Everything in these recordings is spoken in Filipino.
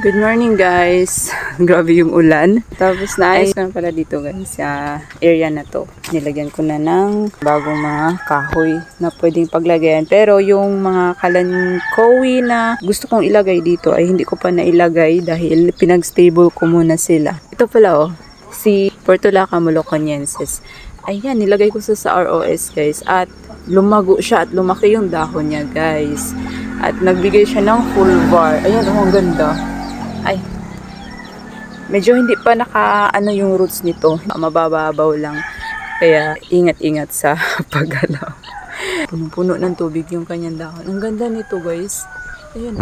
Good morning guys. Grabe yung ulan. Tapos naayos ko na pala dito guys sa area na to. Nilagyan ko na ng bagong mga kahoy na pwedeng paglagyan. Pero yung mga kalankowi na gusto kong ilagay dito ay hindi ko pa nailagay dahil pinag-stable ko muna sila. Ito pala si Portulaca moloconiensis. Ayan, nilagay ko sa ROS guys at lumago siya at lumaki yung dahon niya guys. At nagbigay siya ng full bar. Ayan, ang ganda. Ay, medyo hindi pa naka-ano yung roots nito. Mabababaw lang. Kaya ingat-ingat sa paggalaw. Punong-puno ng tubig yung kanyang dahon. Ang ganda nito guys. Ayan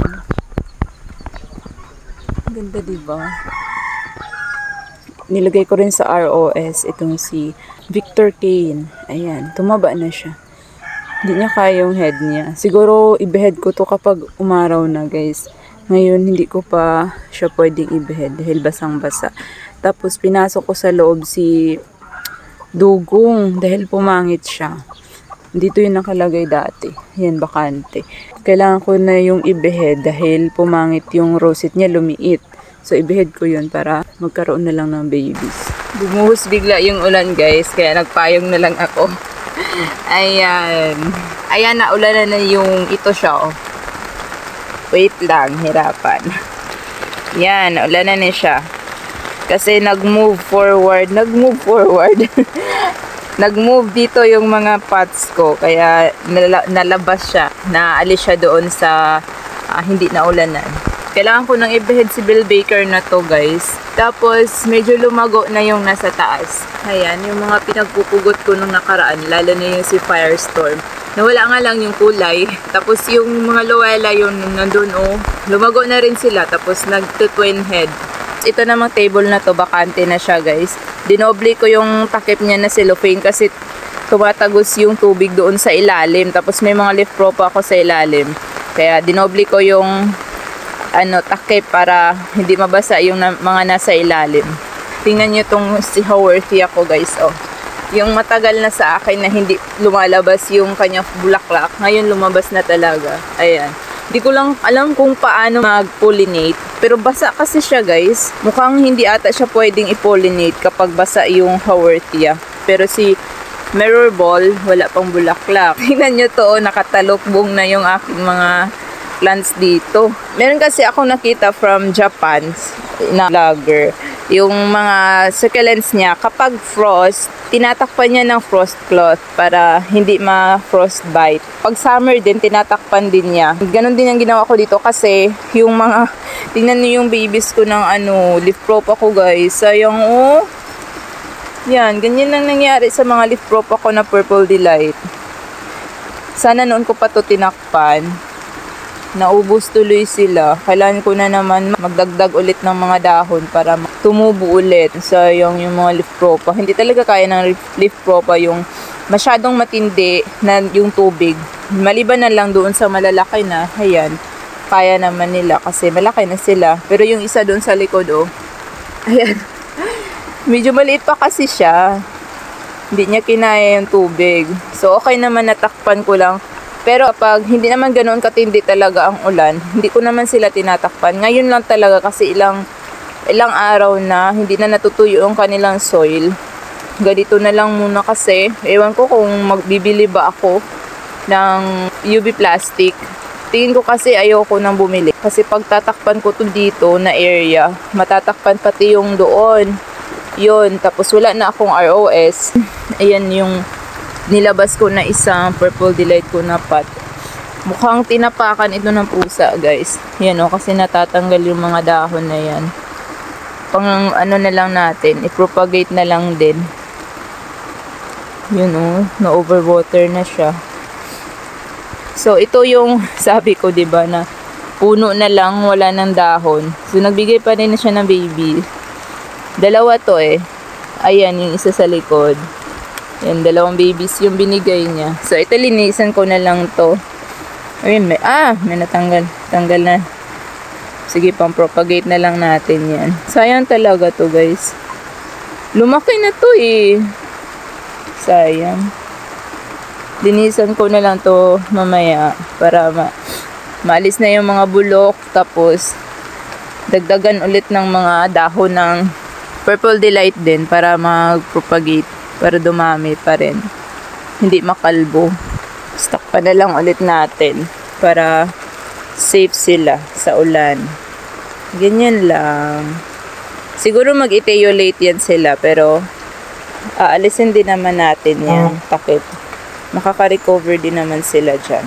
Ang ganda diba? Nilagay ko rin sa ROS itong si Victor Kane. Ayan, tumaba na siya. Hindi niya kaya yung head niya. Siguro ibehead ko to kapag umaraw na guys. Ngayon, hindi ko pa siya pwedeng i-behead dahil basang-basa. Tapos, pinasok ko sa loob si Dugong dahil pumangit siya. Dito yung nakalagay dati. Yan, bakante. Kailangan ko na yung i-behead dahil pumangit yung rosette niya, lumiit. So, i-behead ko yun para magkaroon na lang ng babies. Bumuhos bigla yung ulan, guys. Kaya nagpayong na lang ako. Ayan. Ayan, naulan na yung ito siya, Wait lang, hirapan. Yan, naulan na siya. Kasi nag-move forward. Nag-move dito yung mga pots ko. Kaya nalabas siya. Naalis siya doon sa hindi naulanan. Kailangan ko nang i-behead si Bill Baker na to guys. Tapos medyo lumago na yung nasa taas. Ayan, yung mga pinagpupugot ko nung nakaraan. Lalo na yung si Firestorm. Nawala nga lang yung kulay. Tapos yung mga Luella yun nandun lumago na rin sila. Tapos nag-twin head. Ito namang table na to, bakante na siya guys. Dinoble ko yung takip niya na cellophane kasi tumatagos yung tubig doon sa ilalim. Tapos may mga leaf propa ako sa ilalim. Kaya dinoble ko yung takip para hindi mabasa yung mga nasa ilalim. Tingnan nyo tong si Haworthy ako guys. Yung matagal na sa akin na hindi lumalabas yung kanyang bulaklak. Ngayon lumabas na talaga. Ayan. Hindi ko lang alam kung paano mag-pollinate. Pero basa kasi siya guys. Mukhang hindi ata siya pwedeng i-pollinate kapag basa yung Haworthia. Pero si Mirror Ball, wala pang bulaklak. Tingnan nyo to, nakatalokbong na yung aking mga plants dito. Meron kasi ako nakita from Japan na vlogger. Yung mga succulents niya, kapag frost, tinatakpan niya ng frost cloth para hindi ma-frostbite. Pag summer din, tinatakpan din niya. Ganon din ang ginawa ko dito kasi yung mga, tingnan niyo yung babies ko ng leaf propa ko guys. Sayang Yan, ganyan lang nangyari sa mga leaf propa ko na Purple Delight. Sana noon ko pa to tinakpan. Naubos tuloy sila. Kailangan ko na naman magdagdag ulit ng mga dahon para tumubo ulit. Sayang yung mga leaf propa. Hindi talaga kaya ng leaf propa yung masyadong matindi na yung tubig. Maliban na lang doon sa malalaki na. Ayan. Kaya naman nila kasi malaki na sila. Pero yung isa doon sa likod ayan. Medyo maliit pa kasi siya. Hindi niya kinaya yung tubig. So okay naman, natakpan ko lang. Pero kapag hindi naman ganoon katindi talaga ang ulan, hindi ko naman sila tinatakpan. Ngayon lang talaga kasi ilang araw na hindi na natutuyo ang kanilang soil. Ganito na lang muna kasi. Ewan ko kung magbibili ba ako ng UV plastic. Tingin ko kasi ayoko nang bumili. Kasi pag tatakpan ko to dito na area, matatakpan pati yung doon. Yun, tapos wala na akong ROS. Ayan yung nilabas ko na isang Purple Delight ko na pot. Mukhang tinapakan ito ng pusa guys. Yan kasi natatanggal yung mga dahon na yan. Pang na lang natin, i-propagate na lang din. Yun na-overwater na siya. So ito yung sabi ko, 'di ba, na puno na lang, wala ng dahon. So nagbigay pa rin na siya ng baby. Dalawa to Ayan yung isa sa likod. Yan, 2 babies yung binigay niya. So, ito linisan ko na lang to. Ayun, may natanggal. Tanggal na. Sige, pang-propagate na lang natin yan. Sayang talaga to guys. Lumaki na to Sayang. Linisan ko na lang to mamaya para maalis na yung mga bulok. Tapos, dagdagan ulit ng mga dahon ng Purple Delight din para mag-propagate, para dumami pa rin. Hindi makalbo. Stock pa na lang ulit natin para safe sila sa ulan. Ganyan lang. Siguro mag-etiolate yan sila, pero aalisin din naman natin yung takip. Makaka-recover din naman sila dyan.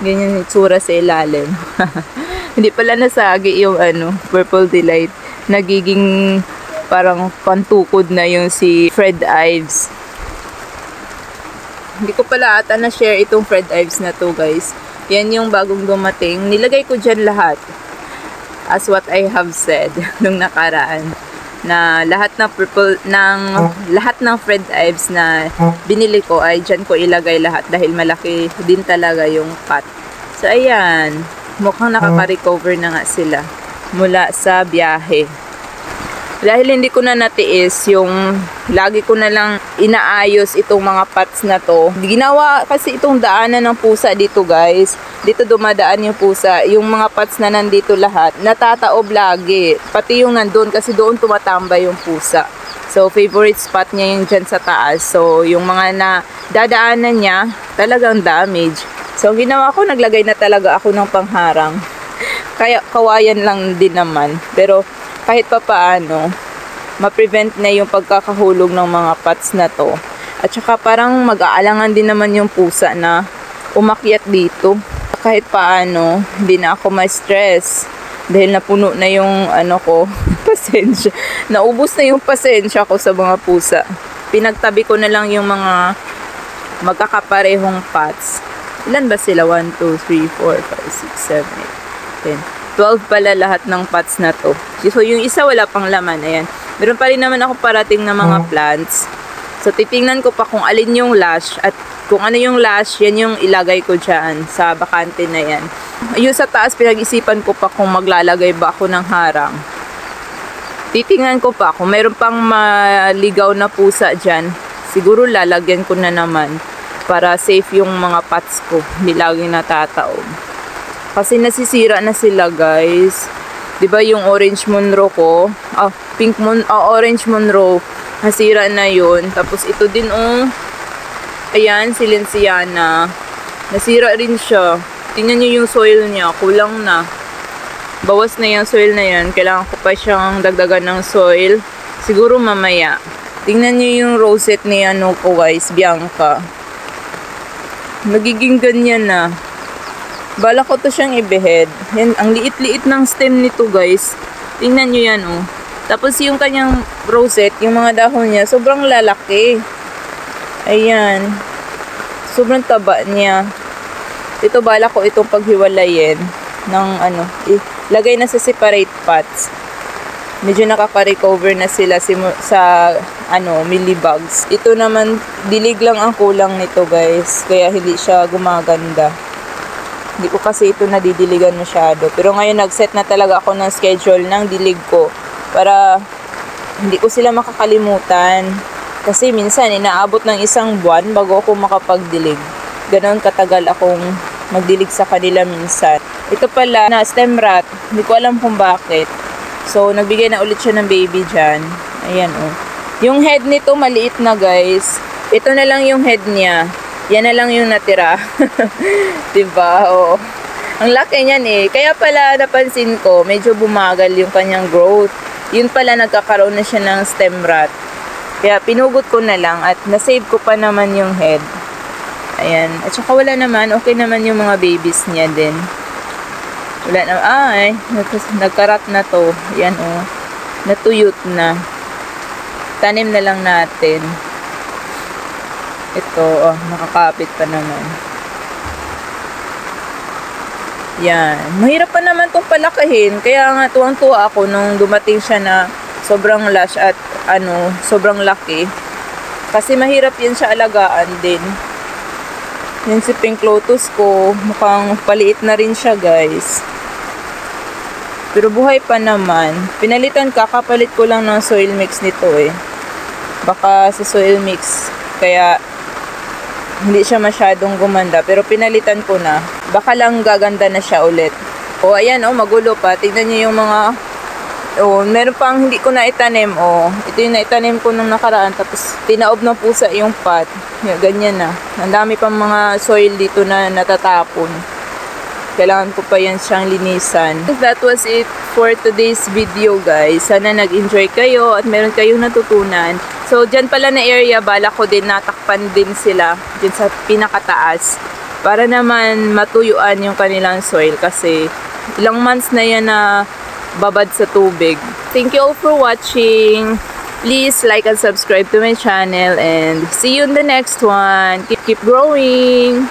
Ganyan yung itsura sa ilalim. Hindi pala nasagi yung Purple Delight. Nagiging parang pantukod na yung si Fred Ives. Hindi ko pala ata na-share itong Fred Ives na to, guys. Yan yung bagong dumating. Nilagay ko dyan lahat. As what I have said nung nakaraan, na lahat ng Fred Ives na binili ko ay dyan ko ilagay lahat dahil malaki din talaga yung pot. So ayan, mukhang nakaka-recover na nga sila mula sa biyahe. Dahil hindi ko na natiis yung lagi ko na lang inaayos itong mga pots na to. Ginawa kasi itong daanan ng pusa dito, guys. Dito dumadaan yung pusa. Yung mga pots na nandito lahat, natataob lagi. Pati yung nandun kasi doon tumatambay yung pusa. So, favorite spot niya yung dyan sa taas. So, yung mga na dadaanan niya, talagang damage. So, ang ginawa ko, naglagay na talaga ako ng pangharang. Kaya kawayan lang din naman. Pero, kahit pa paano, ma-prevent na yung pagkakahulog ng mga pots na to. At saka parang mag-aalangan din naman yung pusa na umakyat dito. Kahit paano, hindi na ako ma-stress. Dahil napuno na yung pasensya. Naubos na yung pasensya ko sa mga pusa. Pinagtabi ko na lang yung mga magkakaparehong pots. Ilan ba sila? 1, 2, 3, 4, 5, 6, 7, 8, 10. 12 pala lahat ng pots na to. So, yung isa wala pang laman. Ayan. Meron pa rin naman ako parating na mga plants. So, titingnan ko pa kung alin yung lash. At kung ano yung lash, yan yung ilagay ko dyan sa bakante na yan. Yung sa taas, pinag-isipan ko pa kung maglalagay ba ako ng harang. Titingnan ko pa kung meron pang maligaw na pusa dyan. Siguro lalagyan ko na naman para safe yung mga pots ko. Hindi lagi natataob. Kasi nasisira na sila, guys. 'Di ba yung orange Monroe ko? Orange Monroe. Nasira na 'yun. Tapos ito din ayan, Silenciana. Nasira rin siya. Tingnan niyo yung soil niya, kulang na. Bawas na yung soil na 'yan. Kailangan ko pa siyang dagdagan ng soil. Siguro mamaya. Tingnan niyo yung rosette ni ko, guys, Bianca. Magiging ganyan na. Bala ko to siyang i-behead. Yan, ang liit-liit ng stem nito, guys. Tingnan nyo yan, Tapos yung kanyang rosette, yung mga dahon niya, sobrang lalaki. Ayan. Sobrang taba niya. Ito, bala ko itong paghiwalayin ng lagay na sa separate pots. Medyo nakaka-recover na sila sa millibugs. Ito naman, dilig lang ang kulang nito, guys. Kaya hindi siya gumaganda. Hindi ko kasi ito nadidiligan masyado. Pero ngayon nag-set na talaga ako ng schedule ng dilig ko para hindi ko sila makakalimutan. Kasi minsan inaabot ng 1 buwan bago ako makapagdilig. Ganon katagal akong magdilig sa kanila minsan. Ito pala na stem rat. Hindi ko alam kung bakit. So nagbigay na ulit siya ng baby dyan. Ayan Yung head nito maliit na, guys. Ito na lang yung head niya. Yan na lang yung natira. Diba? Oo. Ang laki niyan Kaya pala napansin ko, medyo bumagal yung kanyang growth. Yun pala nagkakaroon na siya ng stem rot. Kaya pinugot ko na lang at nasave ko pa naman yung head. Ayan. At saka wala naman. Okay naman yung mga babies niya din. Wala naman. Nagkarat na to. Ayan Natuyot na. Tanim na lang natin. Ito, nakakapit pa naman. Yan. Mahirap pa naman itong palakahin. Kaya nga, tuwang-tuwa ako nung dumating siya na sobrang lush at sobrang laki. Kasi mahirap yan siya alagaan din. Yan si Pink Lotus ko. Mukhang paliit na rin siya, guys. Pero buhay pa naman. Pinalitan kapalit ko lang ng soil mix nito Baka sa soil mix. Kaya hindi siya masyadong gumanda. Pero pinalitan ko na. Baka lang gaganda na siya ulit. O, ayan, oh, magulo pa. Tignan nyo yung mga, oh, meron pang hindi ko na itanim, oh. Ito yung naitanim ko nung nakaraan, tapos tinaob na pusa yung pot. Yan, ganyan na. Ang dami pang mga soil dito na natatapon. Kailangan ko pa yan siyang linisan. That was it for today's video, guys. Sana nag-enjoy kayo at meron kayong natutunan. So, dyan pala na area, bala ko din natakpan din sila dyan sa pinakataas. Para naman matuyuan yung kanilang soil kasi ilang months na yan na babad sa tubig. Thank you all for watching. Please like and subscribe to my channel and see you in the next one. Keep growing!